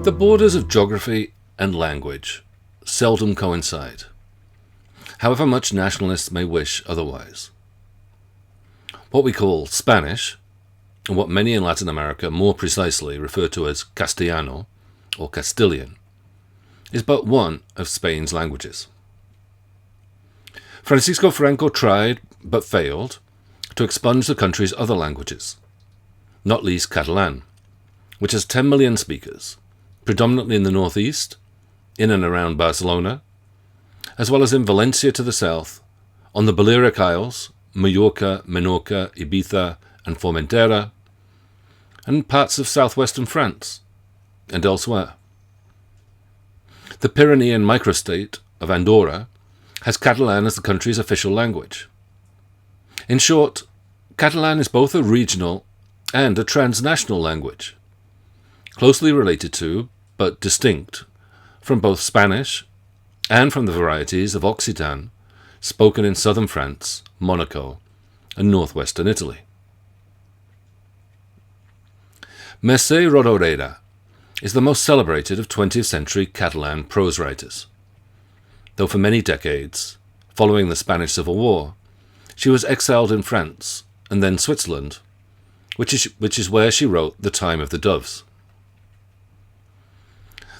The borders of geography and language seldom coincide, however much nationalists may wish otherwise. What we call Spanish, and what many in Latin America more precisely refer to as Castellano or Castilian, is but one of Spain's languages. Francisco Franco tried, but failed, to expunge the country's other languages, not least Catalan, which has 10 million speakers, predominantly in the northeast, in and around Barcelona, as well as in Valencia to the south, on the Balearic Isles, Mallorca, Menorca, Ibiza, and Formentera, and parts of southwestern France, and elsewhere. The Pyrenean microstate of Andorra has Catalan as the country's official language. In short, Catalan is both a regional and a transnational language, closely related to, but distinct, from both Spanish and from the varieties of Occitan spoken in southern France, Monaco, and northwestern Italy. Mercè Rodoreda is the most celebrated of 20th century Catalan prose writers, though for many decades, following the Spanish Civil War, she was exiled in France and then Switzerland, which is where she wrote The Time of the Doves.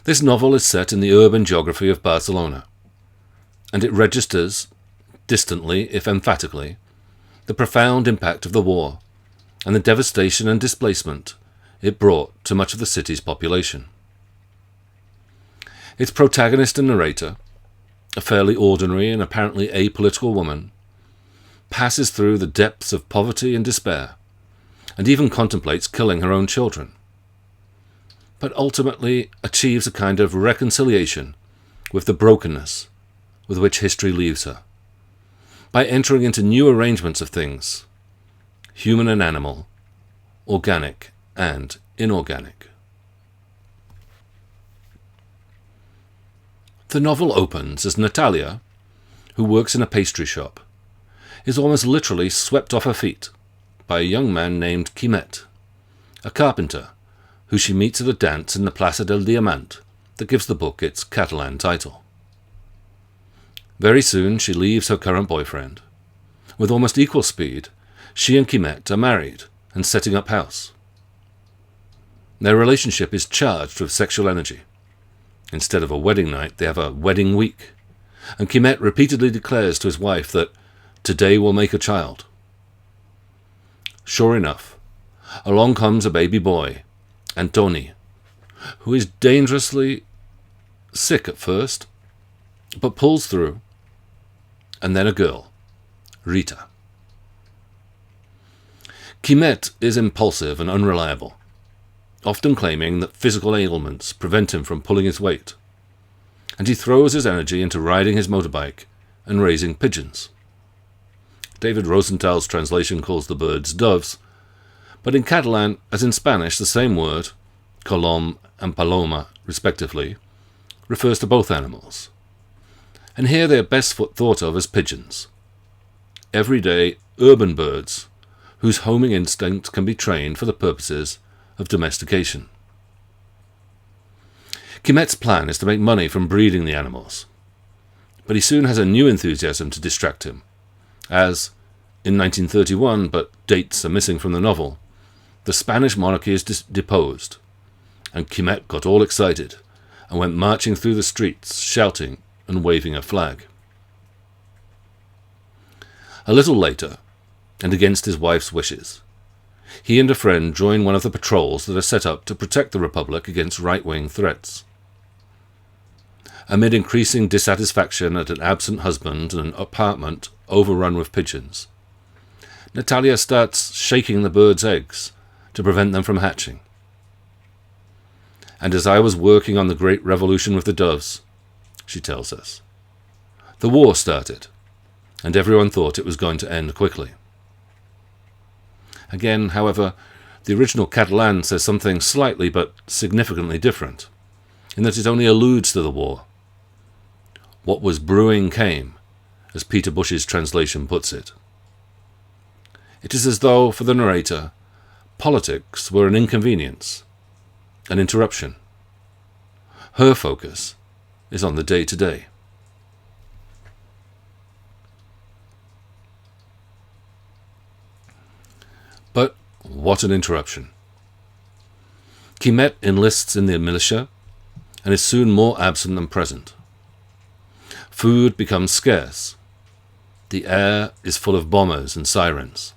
This novel is set in the urban geography of Barcelona, and it registers, distantly if emphatically, the profound impact of the war and the devastation and displacement it brought to much of the city's population. Its protagonist and narrator, a fairly ordinary and apparently apolitical woman, passes through the depths of poverty and despair, and even contemplates killing her own children, but ultimately achieves a kind of reconciliation with the brokenness with which history leaves her, by entering into new arrangements of things, human and animal, organic and inorganic. The novel opens as Natalia, who works in a pastry shop, is almost literally swept off her feet by a young man named Quimet, a carpenter, who she meets at a dance in the Plaça del Diamant that gives the book its Catalan title. Very soon she leaves her current boyfriend. With almost equal speed, she and Quimet are married and setting up house. Their relationship is charged with sexual energy. Instead of a wedding night, they have a wedding week, and Quimet repeatedly declares to his wife that today will make a child. Sure enough, along comes a baby boy, Antoni, who is dangerously sick at first, but pulls through, and then a girl, Rita. Quimet is impulsive and unreliable, often claiming that physical ailments prevent him from pulling his weight, and he throws his energy into riding his motorbike and raising pigeons. David Rosenthal's translation calls the birds doves, but in Catalan, as in Spanish, the same word, colom and paloma respectively, refers to both animals. And here they are best thought of as pigeons, everyday urban birds whose homing instinct can be trained for the purposes of domestication. Quimet's plan is to make money from breeding the animals, but he soon has a new enthusiasm to distract him, as, in 1931, but dates are missing from the novel, the Spanish monarchy is deposed, and Quimet got all excited and went marching through the streets, shouting and waving a flag. A little later, and against his wife's wishes, he and a friend join one of the patrols that are set up to protect the Republic against right-wing threats. Amid increasing dissatisfaction at an absent husband and an apartment overrun with pigeons, Natalia starts shaking the birds' eggs to prevent them from hatching. And as I was working on the Great Revolution with the doves, she tells us, the war started, and everyone thought it was going to end quickly. Again, however, the original Catalan says something slightly but significantly different, in that it only alludes to the war. What was brewing came, as Peter Bush's translation puts it. It is as though, for the narrator, politics were an inconvenience, an interruption. Her focus is on the day-to-day. But what an interruption. Quimet enlists in the militia and is soon more absent than present. Food becomes scarce. The air is full of bombers and sirens.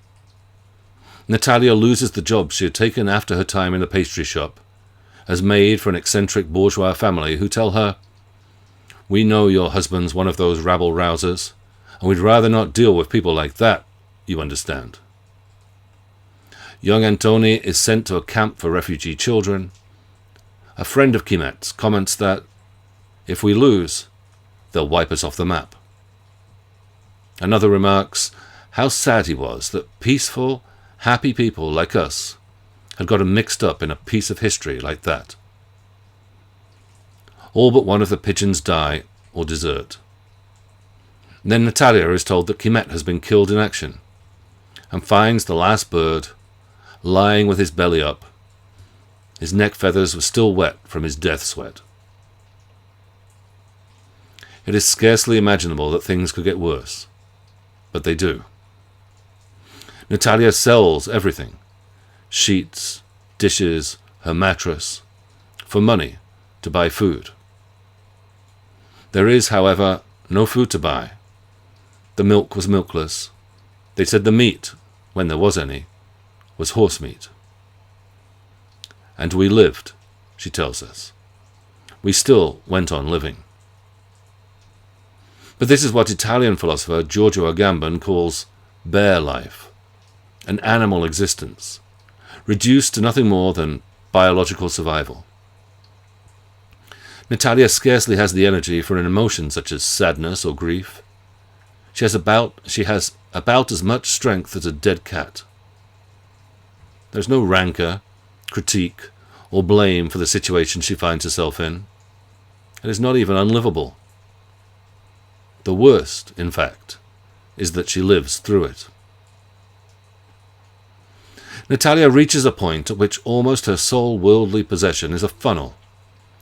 Natalia loses the job she had taken after her time in the pastry shop as maid for an eccentric bourgeois family who tell her, "We know your husband's one of those rabble-rousers, and we'd rather not deal with people like that, you understand." Young Antoni is sent to a camp for refugee children. A friend of Quimet's comments that, "If we lose, they'll wipe us off the map." Another remarks how sad he was that peaceful, happy people like us had gotten mixed up in a piece of history like that. All but one of the pigeons die or desert. Then Natalia is told that Quimet has been killed in action and finds the last bird lying with his belly up. His neck feathers were still wet from his death sweat. It is scarcely imaginable that things could get worse, but they do. Natalia sells everything, sheets, dishes, her mattress, for money to buy food. There is, however, no food to buy. The milk was milkless. They said the meat, when there was any, was horse meat. And we lived, she tells us. We still went on living. But this is what Italian philosopher Giorgio Agamben calls bare life, an animal existence, reduced to nothing more than biological survival. Natalia scarcely has the energy for an emotion such as sadness or grief. She has about as much strength as a dead cat. There's no rancor, critique, or blame for the situation she finds herself in. It is not even unlivable. The worst, in fact, is that she lives through it. Natalia reaches a point at which almost her sole worldly possession is a funnel,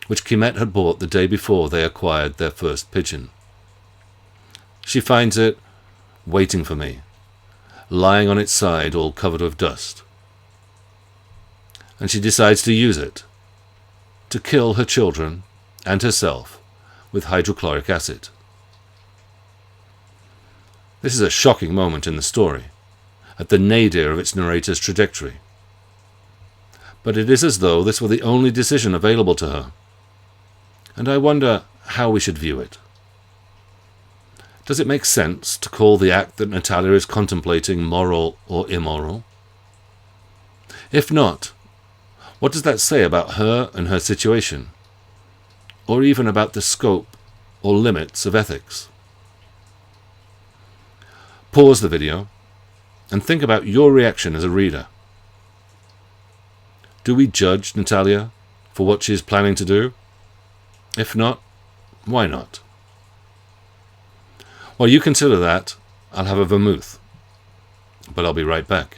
which Quimet had bought the day before they acquired their first pigeon. She finds it waiting for me, lying on its side all covered with dust. And she decides to use it, to kill her children and herself with hydrochloric acid. This is a shocking moment in the story, at the nadir of its narrator's trajectory. But it is as though this were the only decision available to her, and I wonder how we should view it. Does it make sense to call the act that Natalia is contemplating moral or immoral? If not, what does that say about her and her situation, or even about the scope or limits of ethics? Pause the video and think about your reaction as a reader. Do we judge Natalia for what she is planning to do? If not, why not? While you consider that, I'll have a vermouth, but I'll be right back.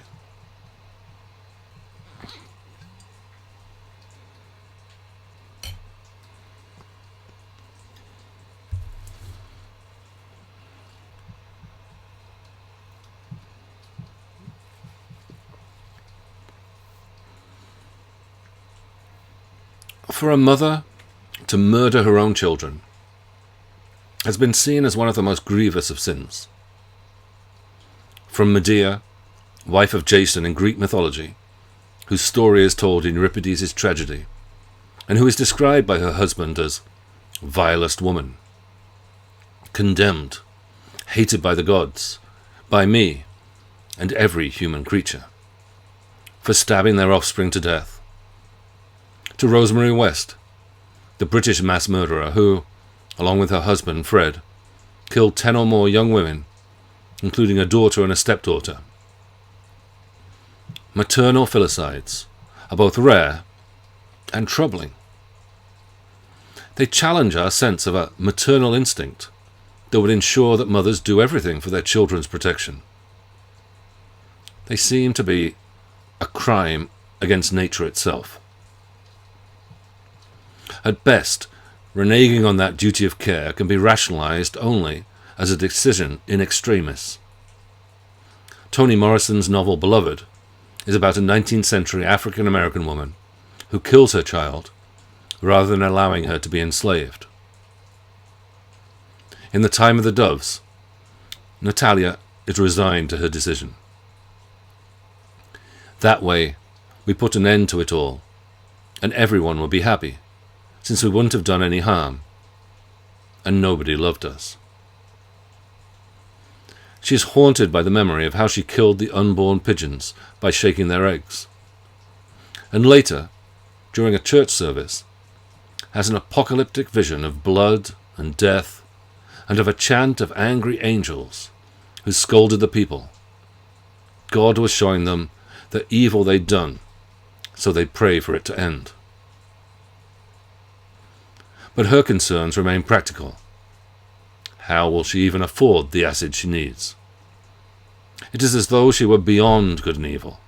For a mother to murder her own children has been seen as one of the most grievous of sins. From Medea, wife of Jason in Greek mythology, whose story is told in Euripides' tragedy, and who is described by her husband as vilest woman, condemned, hated by the gods, by me, and every human creature, for stabbing their offspring to death, to Rosemary West, the British mass murderer who, along with her husband Fred, killed 10 or more young women, including a daughter and a stepdaughter. Maternal filicides are both rare and troubling. They challenge our sense of a maternal instinct that would ensure that mothers do everything for their children's protection. They seem to be a crime against nature itself. At best, reneging on that duty of care can be rationalized only as a decision in extremis. Toni Morrison's novel Beloved is about a 19th century African-American woman who kills her child rather than allowing her to be enslaved. In The Time of the Doves, Natalia is resigned to her decision. That way, we put an end to it all, and everyone will be happy, since we wouldn't have done any harm, and nobody loved us. She is haunted by the memory of how she killed the unborn pigeons by shaking their eggs, and later, during a church service, has an apocalyptic vision of blood and death, and of a chant of angry angels who scolded the people. God was showing them the evil they'd done, so they'd pray for it to end. But her concerns remain practical. How will she even afford the acid she needs? It is as though she were beyond good and evil.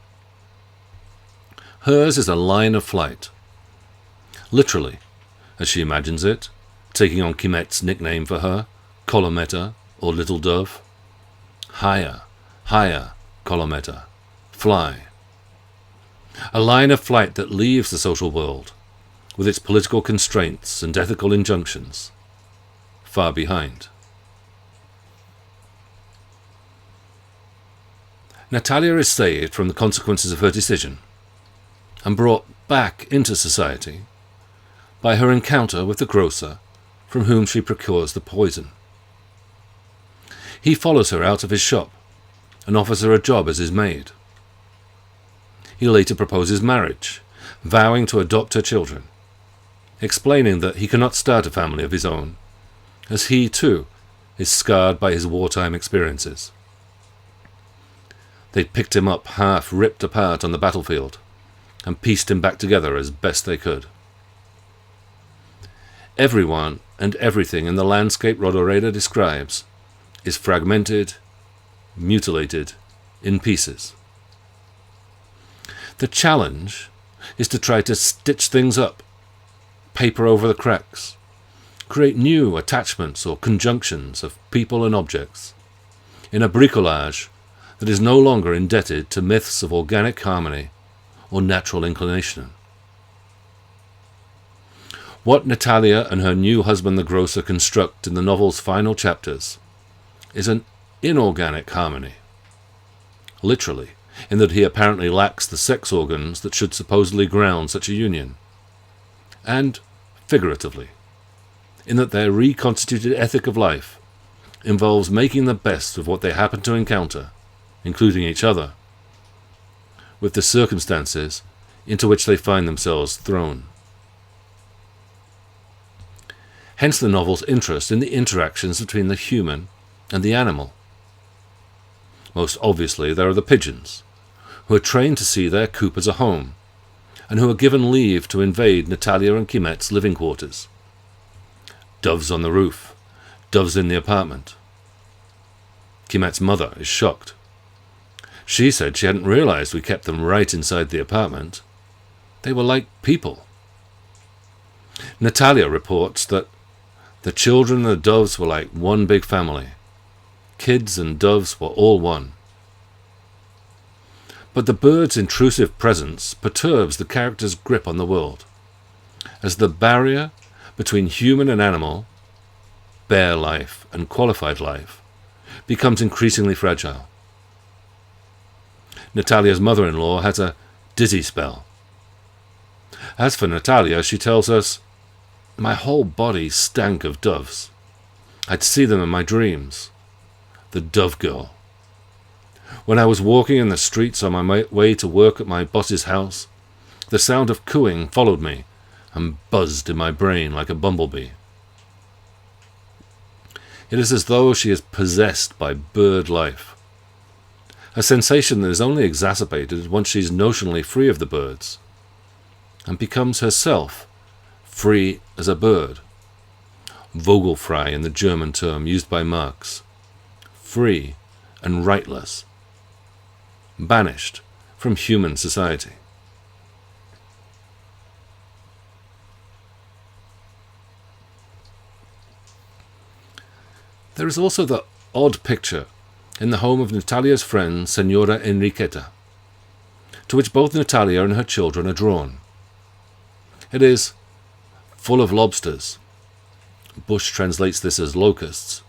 Hers is a line of flight. Literally, as she imagines it, taking on Quimet's nickname for her, Colometta, or Little Dove. Higher, higher, Colometta, fly. A line of flight that leaves the social world, with its political constraints and ethical injunctions, far behind. Natalia is saved from the consequences of her decision and brought back into society by her encounter with the grocer from whom she procures the poison. He follows her out of his shop and offers her a job as his maid. He later proposes marriage, vowing to adopt her children, explaining that he cannot start a family of his own, as he, too, is scarred by his wartime experiences. They picked him up half ripped apart on the battlefield and pieced him back together as best they could. Everyone and everything in the landscape Rodoreda describes is fragmented, mutilated, in pieces. The challenge is to try to stitch things up, paper over the cracks, create new attachments or conjunctions of people and objects, in a bricolage that is no longer indebted to myths of organic harmony or natural inclination. What Natalia and her new husband the grocer construct in the novel's final chapters is an inorganic harmony, literally, in that he apparently lacks the sex organs that should supposedly ground such a union, and figuratively, in that their reconstituted ethic of life involves making the best of what they happen to encounter, including each other, with the circumstances into which they find themselves thrown. Hence the novel's interest in the interactions between the human and the animal. Most obviously there are the pigeons, who are trained to see their coop as a home, and who are given leave to invade Natalia and Quimet's living quarters. Doves on the roof, doves in the apartment. Quimet's mother is shocked. She said she hadn't realized we kept them right inside the apartment. They were like people. Natalia reports that the children and the doves were like one big family. Kids and doves were all one. But the bird's intrusive presence perturbs the character's grip on the world, as the barrier between human and animal, bare life and qualified life, becomes increasingly fragile. Natalia's mother-in-law has a dizzy spell. As for Natalia, she tells us, "My whole body stank of doves. I'd see them in my dreams. The dove girl. When I was walking in the streets on my way to work at my boss's house, the sound of cooing followed me and buzzed in my brain like a bumblebee." It is as though she is possessed by bird life, a sensation that is only exacerbated once she is notionally free of the birds, and becomes herself free as a bird. Vogelfrei in the German term used by Marx. Free and rightless. Banished from human society. There is also the odd picture in the home of Natalia's friend, Signora Enriqueta, to which both Natalia and her children are drawn. It is full of lobsters. Bush translates this as locusts.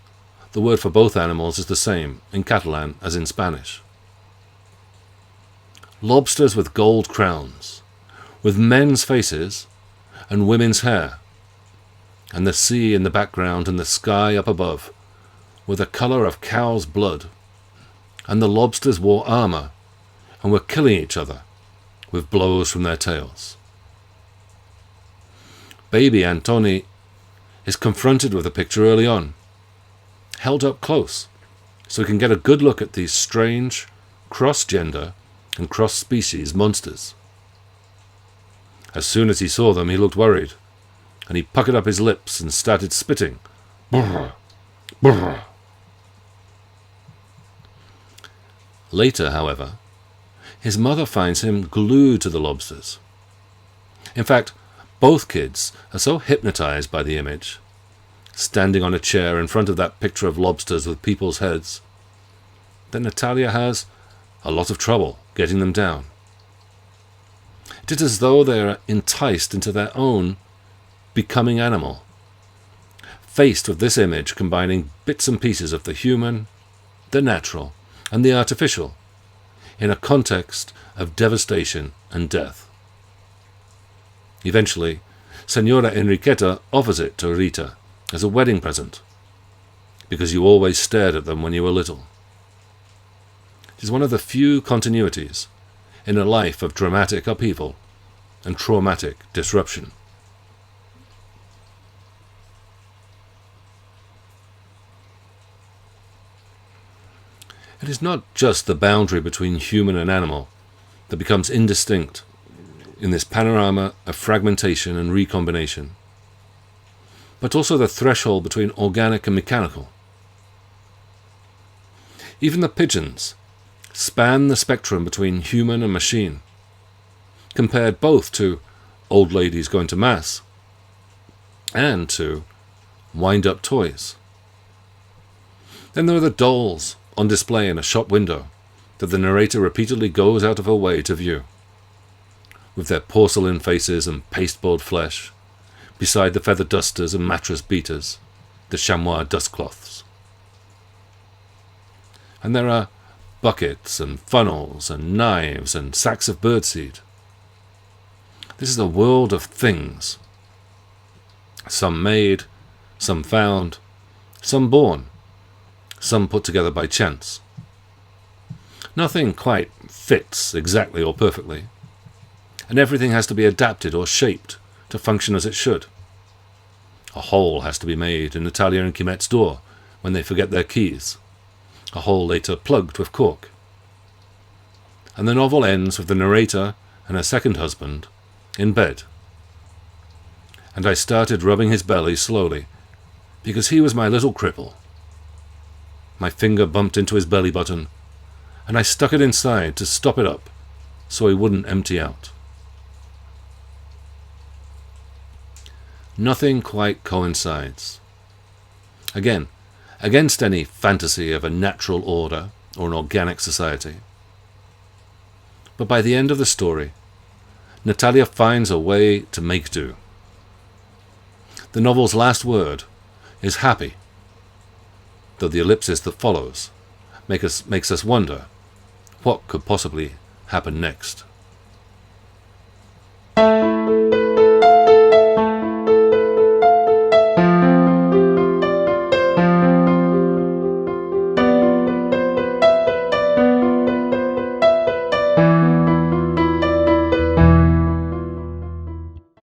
The word for both animals is the same in Catalan as in Spanish. Lobsters with gold crowns, with men's faces and women's hair, and the sea in the background and the sky up above were the colour of cow's blood, and the lobsters wore armour and were killing each other with blows from their tails. Baby Antoni is confronted with the picture early on, held up close, so he can get a good look at these strange, cross-gender and cross-species monsters. As soon as he saw them, he looked worried, and he puckered up his lips and started spitting. Brr, brr. Later, however, his mother finds him glued to the lobsters. In fact, both kids are so hypnotized by the image, standing on a chair in front of that picture of lobsters with people's heads, that Natalia has a lot of trouble getting them down. It is as though they are enticed into their own becoming animal, faced with this image combining bits and pieces of the human, the natural, and the artificial, in a context of devastation and death. Eventually, Senora Enriqueta offers it to Rita as a wedding present, because you always stared at them when you were little. It is one of the few continuities in a life of dramatic upheaval and traumatic disruption. It is not just the boundary between human and animal that becomes indistinct in this panorama of fragmentation and recombination, but also the threshold between organic and mechanical. Even the pigeons span the spectrum between human and machine, compared both to old ladies going to mass and to wind-up toys. Then there are the dolls on display in a shop window that the narrator repeatedly goes out of her way to view, with their porcelain faces and pasteboard flesh, beside the feather dusters and mattress beaters, the chamois dustcloths. And there are buckets and funnels and knives and sacks of birdseed. This is a world of things. Some made, some found, some born, some put together by chance. Nothing quite fits exactly or perfectly, and everything has to be adapted or shaped to function as it should. A hole has to be made in Natalia and Quimet's door when they forget their keys, a hole later plugged with cork. And the novel ends with the narrator and her second husband in bed. And I started rubbing his belly slowly, because he was my little cripple. My finger bumped into his belly button, and I stuck it inside to stop it up so he wouldn't empty out. Nothing quite coincides. Again, against any fantasy of a natural order or an organic society. But by the end of the story, Natalia finds a way to make do. The novel's last word is happy, though the ellipsis that follows makes us wonder what could possibly happen next.